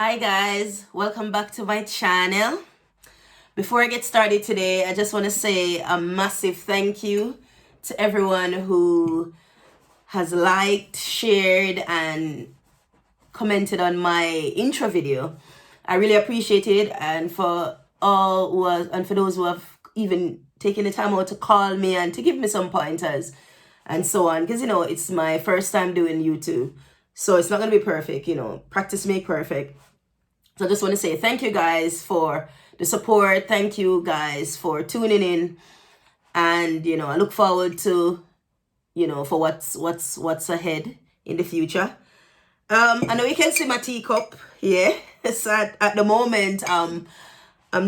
Hi guys, welcome back to my channel. Before I get started today, I just want to say a massive thank you to everyone who has liked, shared, and commented on my intro video. I really appreciate it, and for those who have even taken the time out to call me and to give me some pointers and so on, because it's my first time doing YouTube, so it's not gonna be perfect. Practice make perfect. So I just want to say thank you guys for the support. Thank you guys for tuning in, and I look forward to for what's ahead in the future. I know you can see my teacup here. So at the moment, I'm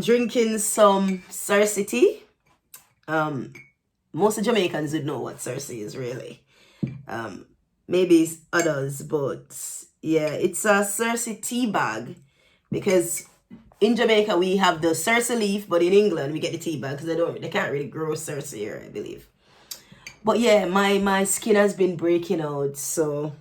drinking some Cersei tea. Most of Jamaicans would know what Cersei is really. Maybe others, but yeah, it's a Cersei tea bag, because in Jamaica we have the Cersei leaf, but in England we get the tea bag because they can't really grow Cersei here, I believe. But yeah, my skin has been breaking out, so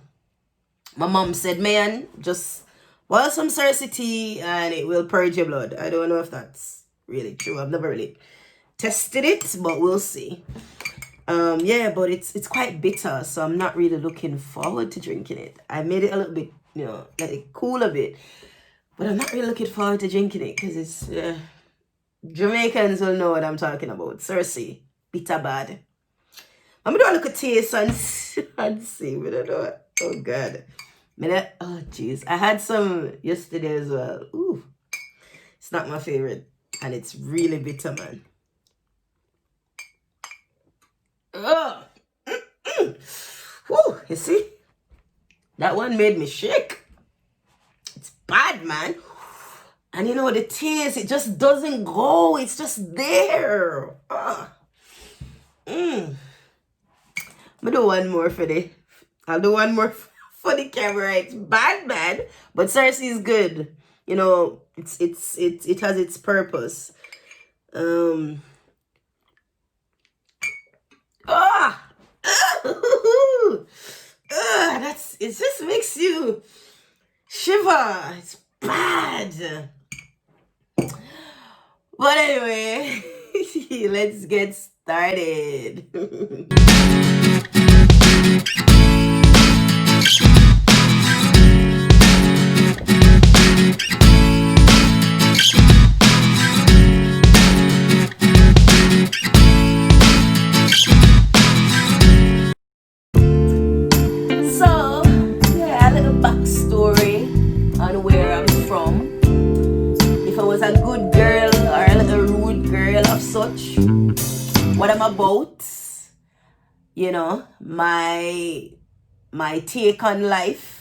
my mom said, man, just boil some Cersei tea and it will purge your blood. I don't know if that's really true. I've never really tested it, but we'll see. Yeah, but it's quite bitter, so I'm not really looking forward to drinking it. I made it a little bit, let it cool a bit, but I'm not really looking forward to drinking it because it's Jamaicans will know what I'm talking about. Cersei, bitter bad. I'm gonna look at taste and see. We don't know. Oh god. Oh jeez. I had some yesterday as well. Ooh, it's not my favorite, and it's really bitter, man. Oh, whew, you see? That one made me shake. It's bad, man. And the taste, it just doesn't go. It's just there. I'll do one more for I'll do one more for the camera. It's bad, but Cersei is good. It has its purpose. It just makes you shiver. It's bad. But anyway, let's get started. So, yeah, a little backstory on where I'm from. If I was a good girl or a little rude girl of such, what I'm about, my take on life,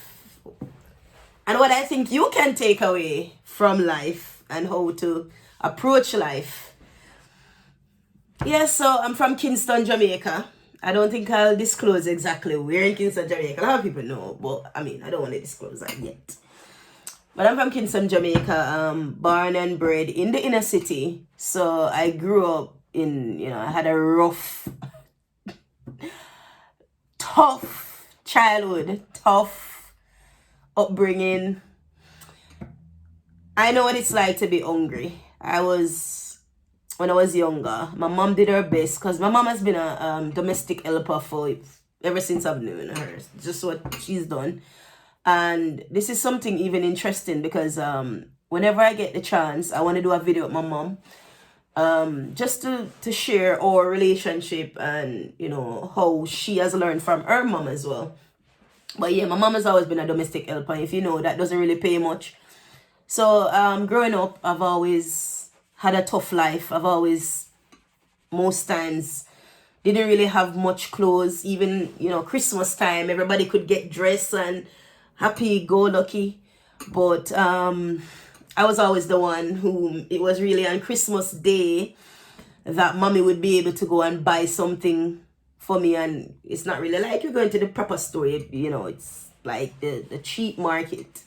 and what I think you can take away from life and how to approach life. Yeah, so I'm from Kingston, Jamaica. I don't think I'll disclose exactly where in Kingston, Jamaica. A lot of people know, but I don't want to disclose that yet. But I'm from Kingston, Jamaica, born and bred in the inner city. So I grew up I had a rough, tough childhood, tough upbringing. I know what it's like to be hungry. When I was younger, my mom did her best, because my mom has been a domestic helper ever since I've known her. Just what she's done. And this is something even interesting, because whenever I get the chance, I want to do a video with my mom, just to share our relationship and how she has learned from her mom as well. But yeah, my mom has always been a domestic helper. If you know, that doesn't really pay much. So growing up, I've always had a tough life. I've always, most times, didn't really have much clothes. Even Christmas time, everybody could get dressed and happy go lucky, but I was always the one who, it was really on Christmas Day that mommy would be able to go and buy something for me. And it's not really like you're going to the proper store, it's like the cheap market.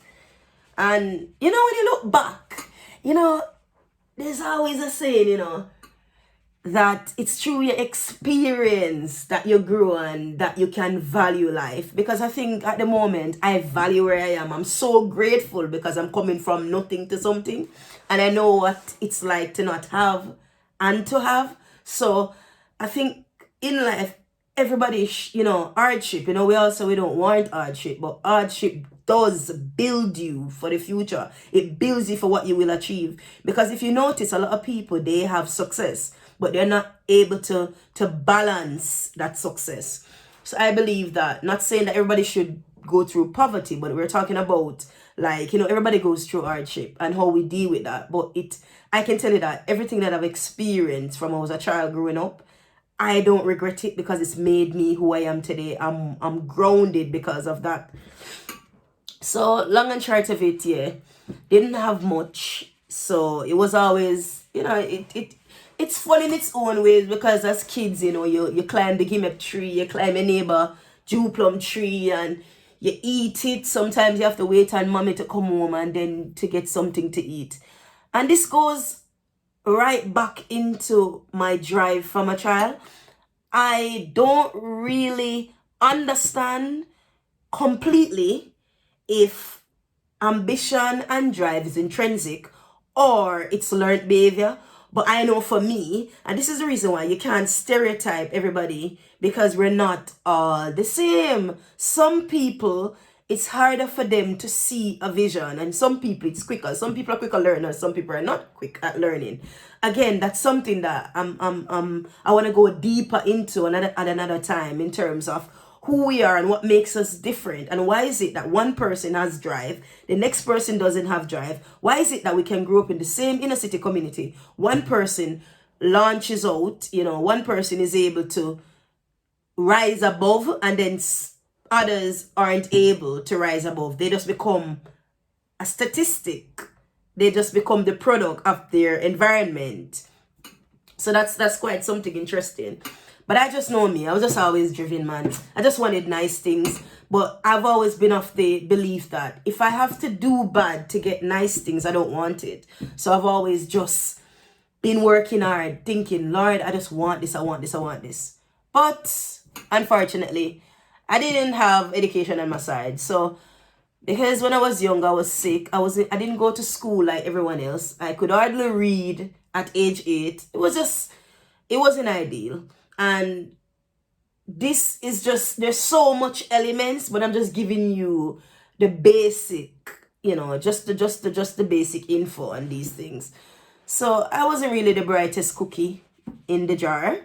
And when you look back, there's always a saying, that it's through your experience that you grow and that you can value life. Because I think at the moment I value where I am. I'm so grateful because I'm coming from nothing to something, and I know what it's like to not have and to have. So I think in life, everybody, hardship, we also, we don't want hardship, but hardship does build you for the future. It builds you for what you will achieve. Because if you notice, a lot of people, they have success, but they're not able to balance that success. So I believe that, not saying that everybody should go through poverty, but we're talking about, like, everybody goes through hardship and how we deal with that. But I can tell you that everything that I've experienced from when I was a child growing up, I don't regret it, because it's made me who I am today. I'm grounded because of that. So long and short of it, yeah, didn't have much. So it was always, it's fun in its own ways, because as kids, you climb the gimmick tree, you climb a neighbor Jew plum tree, and you eat it. Sometimes you have to wait on mommy to come home and then to get something to eat. And this goes right back into my drive from a child. I don't really understand completely if ambition and drive is intrinsic or it's learned behavior. But I know for me, and this is the reason why you can't stereotype everybody, because we're not all the same. Some people, it's harder for them to see a vision, and some people it's quicker. Some people are quicker learners, some people are not quick at learning. Again, that's something that I want to go deeper into at another time, in terms of who we are and what makes us different, and why is it that one person has drive, the next person doesn't have drive. Why is it that we can grow up in the same inner city community, one person launches out, one person is able to rise above, and then others aren't able to rise above. They just become a statistic. They just become the product of their environment. So that's quite something interesting. But I just know me. I was just always driven, man. I just wanted nice things. But I've always been of the belief that if I have to do bad to get nice things, I don't want it. So I've always just been working hard, thinking, Lord, I just want this, I want this, I want this. But unfortunately, I didn't have education on my side. So because when I was young, I was sick. I didn't go to school like everyone else. I could hardly read at age 8. It wasn't ideal. And this is just, there's so much elements, but I'm just giving you the basic, just the basic info on these things. So I wasn't really the brightest cookie in the jar,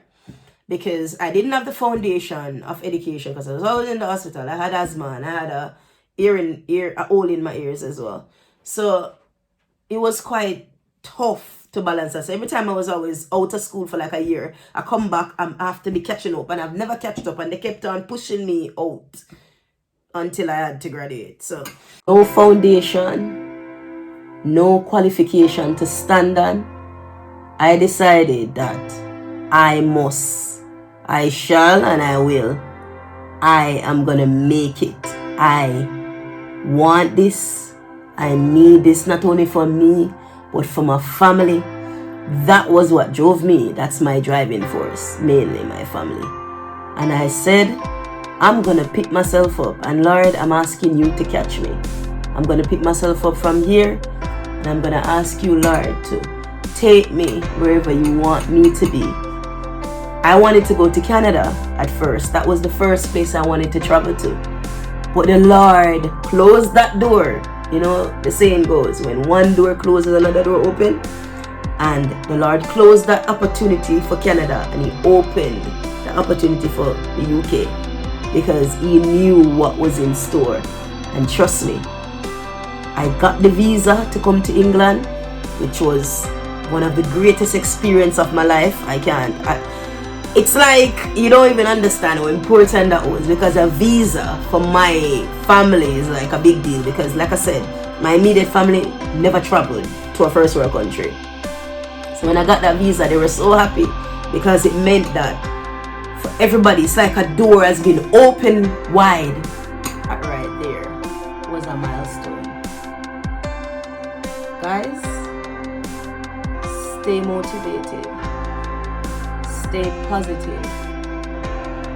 because I didn't have the foundation of education, because I was always in the hospital. I had asthma, and I had a hole in my ears as well. So it was quite tough to balance that. So every time I was always out of school for like a year, I come back, I have to be catching up, and I've never catched up, and they kept on pushing me out until I had to graduate. So no foundation, no qualification to stand on. I decided that I shall, and I will. I am gonna make it. I want this. I need this, not only for me, but for my family. That was what drove me. That's my driving force, mainly my family. And I said, I'm gonna pick myself up, and Lord, I'm asking you to catch me. I'm gonna pick myself up from here, and I'm gonna ask you, Lord, to take me wherever you want me to be. I wanted to go to Canada at first. That was the first place I wanted to travel to. But the Lord closed that door. The saying goes, when one door closes, another door open. And the Lord closed that opportunity for Canada, and He opened the opportunity for the UK, because He knew what was in store. And trust me, I got the visa to come to England, which was one of the greatest experiences of my life. It's like you don't even understand how important that was, because a visa for my family is like a big deal, because like I said, my immediate family never traveled to a first world country. So when I got that visa, they were so happy, because it meant that for everybody, it's like a door has been opened wide. That right there was a milestone. Guys, stay motivated. stay positive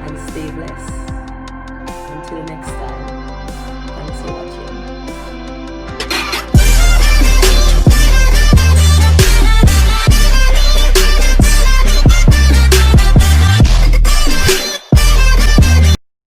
and stay blessed.